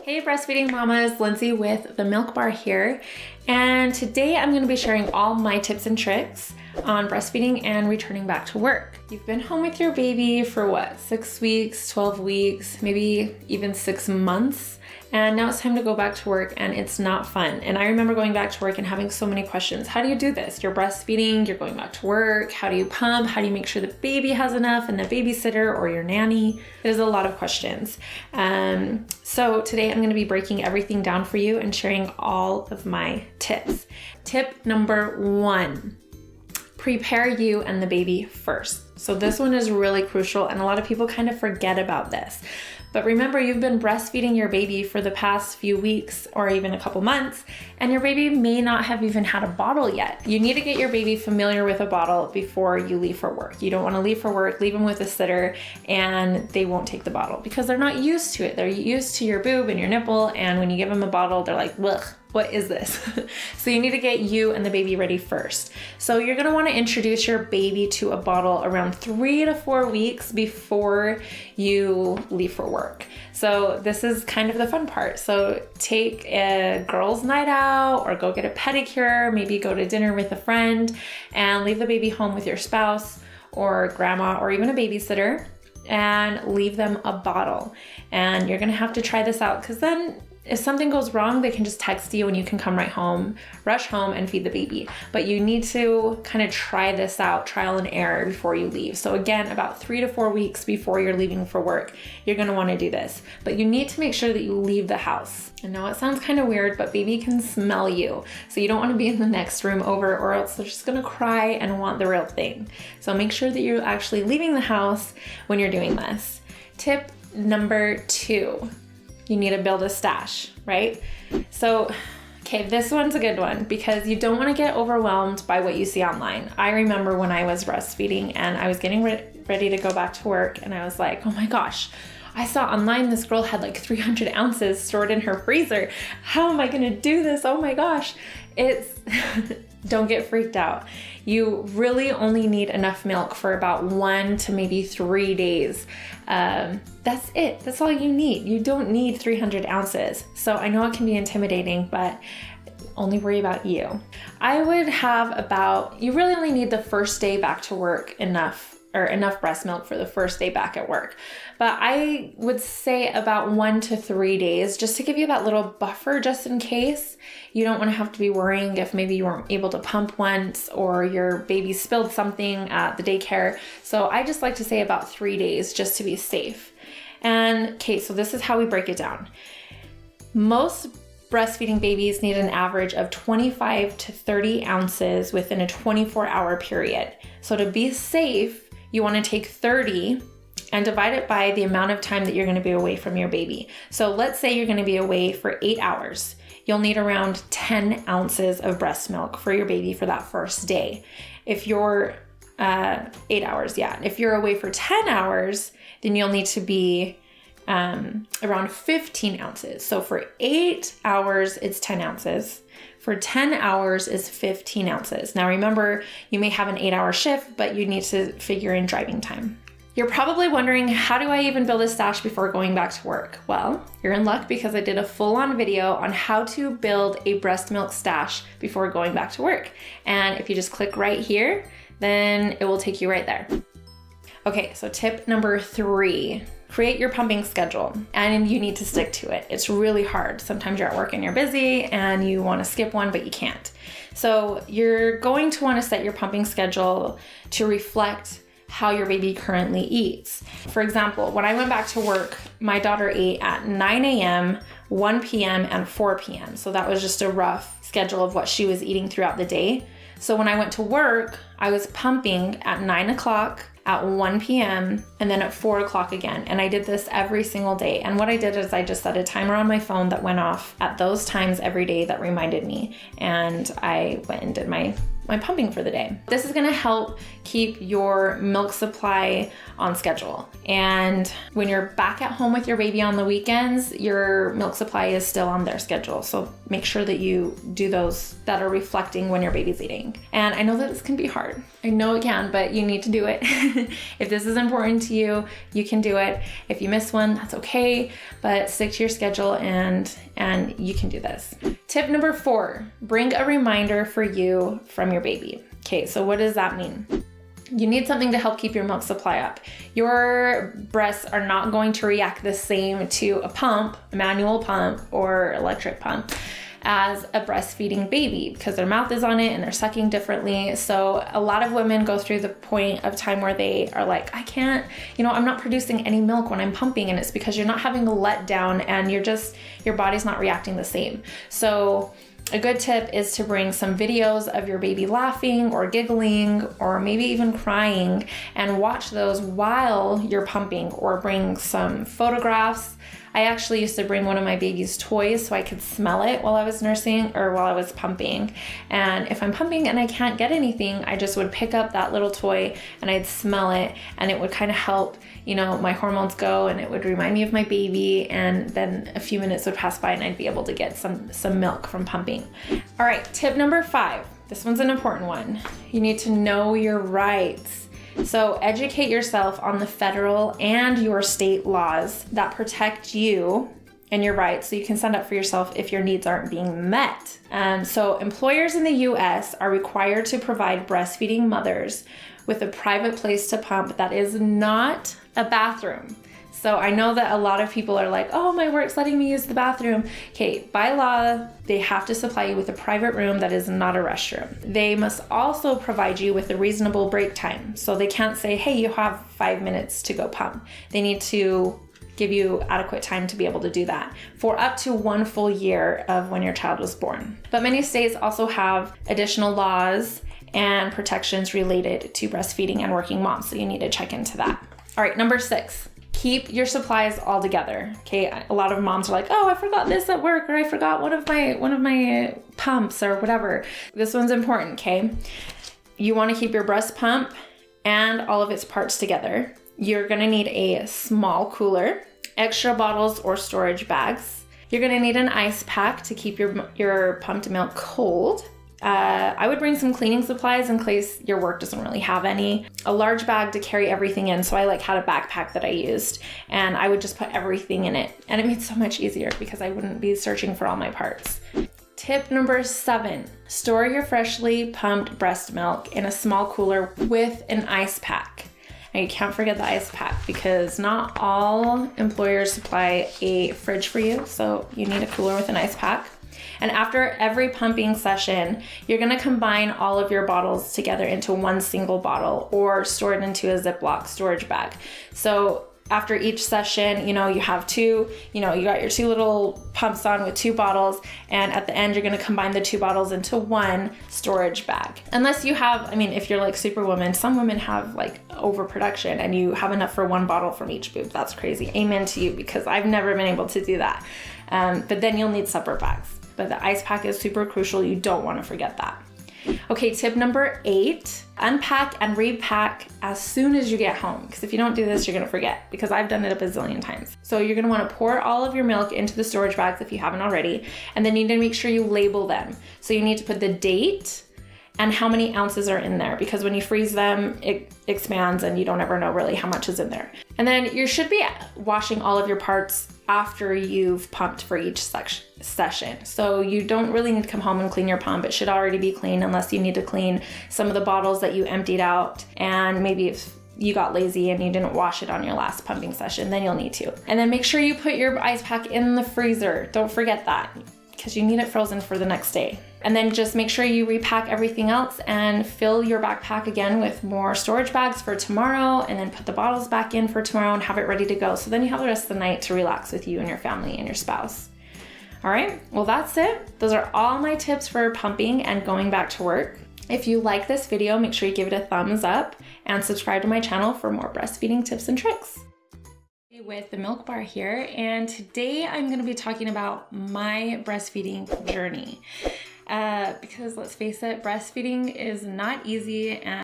Hey breastfeeding mamas, Lindsay with the Milk Bar here, and today I'm going to be sharing all my tips and tricks on breastfeeding and returning back to work. You've been home with your baby for what, 6 weeks, 12 weeks, maybe even 6 months, and now it's time to go back to work and it's not fun. And I remember going back to work and having so many questions. How do you do this? You're breastfeeding, you're going back to work, how do you pump? How do you make sure the baby has enough and the babysitter or your nanny? There's a lot of questions. So today I'm going to be breaking everything down for you and sharing all of my tips. Tip number 1. Prepare you and the baby first. So this one is really crucial and a lot of people kind of forget about this. But remember, you've been breastfeeding your baby for the past few weeks or even a couple months, and your baby may not have even had a bottle yet. You need to get your baby familiar with a bottle before you leave for work. You don't want to leave for work, leave them with a sitter, and they won't take the bottle because they're not used to it. They're used to your boob and your nipple, and when you give them a bottle, they're like, ugh, what is this? So you need to get you and the baby ready first. So you're gonna wanna introduce your baby to a bottle around 3 to 4 weeks before you leave for work. So this is kind of the fun part. So take a girls' night out or go get a pedicure, maybe go to dinner with a friend and leave the baby home with your spouse or grandma or even a babysitter and leave them a bottle. And you're gonna have to try this out because then if something goes wrong, they can just text you and you can come right home, rush home and feed the baby. But you need to kind of try this out, trial and error before you leave. So again, about 3 to 4 weeks before you're leaving for work, you're gonna wanna do this. But you need to make sure that you leave the house. I know it sounds kind of weird, but baby can smell you. So you don't wanna be in the next room over or else they're just gonna cry and want the real thing. So make sure that you're actually leaving the house when you're doing this. Tip number 2. You need to build a stash, right? So, okay, this one's a good one because you don't want to get overwhelmed by what you see online. I remember when I was breastfeeding and I was getting ready to go back to work and I was like, oh my gosh, I saw online this girl had like 300 ounces stored in her freezer. How am I gonna do this? Oh my gosh. Don't get freaked out. You really only need enough milk for about 1 to maybe 3 days. That's it. That's all you need. You don't need 300 ounces. So I know it can be intimidating, but only worry about you. I would have you really only need the first day back to work enough breast milk for the first day back at work. But I would say about 1 to 3 days just to give you that little buffer just in case. You don't want to have to be worrying if maybe you weren't able to pump once or your baby spilled something at the daycare. So I just like to say about 3 days just to be safe. And okay, so this is how we break it down. Most breastfeeding babies need an average of 25 to 30 ounces within a 24-hour period. So to be safe, you want to take 30 and divide it by the amount of time that you're going to be away from your baby. So let's say you're going to be away for 8 hours. You'll need around 10 ounces of breast milk for your baby for that first day. If you're 8 hours, yeah. If you're away for 10 hours, then you'll need to be around 15 ounces. So for 8 hours, it's 10 ounces. For 10 hours is 15 ounces. Now remember, you may have an 8-hour shift, but you need to figure in driving time. You're probably wondering, how do I even build a stash before going back to work? Well, you're in luck because I did a full-on video on how to build a breast milk stash before going back to work. And if you just click right here, then it will take you right there. Okay, so tip number 3. Create your pumping schedule and you need to stick to it. It's really hard. Sometimes you're at work and you're busy and you want to skip one, but you can't. So you're going to want to set your pumping schedule to reflect how your baby currently eats. For example, when I went back to work, my daughter ate at 9 a.m., 1 p.m., and 4 p.m. So that was just a rough schedule of what she was eating throughout the day. So when I went to work, I was pumping at 9 o'clock, at 1 p.m. and then at 4 o'clock again. And I did this every single day. And what I did is I just set a timer on my phone that went off at those times every day that reminded me. And I went and did my pumping for the day. This is gonna help keep your milk supply on schedule. And when you're back at home with your baby on the weekends, your milk supply is still on their schedule. So make sure that you do those that are reflecting when your baby's eating. And I know that this can be hard. I know it can, but you need to do it. If this is important to you, you can do it. If you miss one, that's okay, but stick to your schedule and you can do this. Tip number 4, bring a reminder for you from your baby. Okay, so what does that mean? You need something to help keep your milk supply up. Your breasts are not going to react the same to a pump, a manual pump or electric pump, as a breastfeeding baby because their mouth is on it and they're sucking differently. So a lot of women go through the point of time where they are like, I can't, I'm not producing any milk when I'm pumping, and it's because you're not having a letdown and your body's not reacting the same. So a good tip is to bring some videos of your baby laughing or giggling or maybe even crying and watch those while you're pumping, or bring some photographs. I actually used to bring one of my baby's toys so I could smell it while I was nursing or while I was pumping. And if I'm pumping and I can't get anything, I just would pick up that little toy and I'd smell it, and it would kind of help, my hormones go, and it would remind me of my baby. And then a few minutes would pass by and I'd be able to get some milk from pumping. All right, tip number 5. This one's an important one. You need to know your rights. So educate yourself on the federal and your state laws that protect you and your rights, so you can stand up for yourself if your needs aren't being met. So employers in the US are required to provide breastfeeding mothers with a private place to pump that is not a bathroom. So I know that a lot of people are like, oh, my work's letting me use the bathroom. Okay, by law, they have to supply you with a private room that is not a restroom. They must also provide you with a reasonable break time. So they can't say, hey, you have 5 minutes to go pump. They need to give you adequate time to be able to do that for up to 1 full year of when your child was born. But many states also have additional laws and protections related to breastfeeding and working moms, so you need to check into that. All right, number 6. Keep your supplies all together. Okay, a lot of moms are like, oh, I forgot this at work, or I forgot one of my pumps or whatever. This one's important, okay? You want to keep your breast pump and all of its parts together. You're gonna need a small cooler, extra bottles or storage bags. You're gonna need an ice pack to keep your pumped milk cold. I would bring some cleaning supplies in case your work doesn't really have any. A large bag to carry everything in. So I had a backpack that I used, and I would just put everything in it. And it made it so much easier because I wouldn't be searching for all my parts. Tip number 7, store your freshly pumped breast milk in a small cooler with an ice pack. And you can't forget the ice pack because not all employers supply a fridge for you. So you need a cooler with an ice pack. And after every pumping session, you're gonna combine all of your bottles together into one single bottle or store it into a Ziploc storage bag. So after each session, you have you got your 2 little pumps on with 2 bottles, and at the end, you're gonna combine the 2 bottles into one storage bag. Unless you have, if you're like Superwoman, some women have overproduction and you have enough for 1 bottle from each boob. That's crazy. Amen to you, because I've never been able to do that. But then you'll need separate bags. But the ice pack is super crucial. You don't want to forget that. Okay, tip number 8, unpack and repack as soon as you get home. Because if you don't do this, you're gonna forget, because I've done it a bazillion times. So you're gonna wanna pour all of your milk into the storage bags if you haven't already, and then you need to make sure you label them. So you need to put the date and how many ounces are in there, because when you freeze them, it expands and you don't ever know really how much is in there. And then you should be washing all of your parts after you've pumped for each session. So you don't really need to come home and clean your pump. It should already be clean, unless you need to clean some of the bottles that you emptied out, and maybe if you got lazy and you didn't wash it on your last pumping session, then you'll need to. And then make sure you put your ice pack in the freezer. Don't forget that, because you need it frozen for the next day. And then just make sure you repack everything else and fill your backpack again with more storage bags for tomorrow, and then put the bottles back in for tomorrow and have it ready to go. So then you have the rest of the night to relax with you and your family and your spouse. All right, well, that's it. Those are all my tips for pumping and going back to work. If you like this video, make sure you give it a thumbs up and subscribe to my channel for more breastfeeding tips and tricks. With the Milk Bar here, and today I'm going to be talking about my breastfeeding journey. Because let's face it, breastfeeding is not easy, and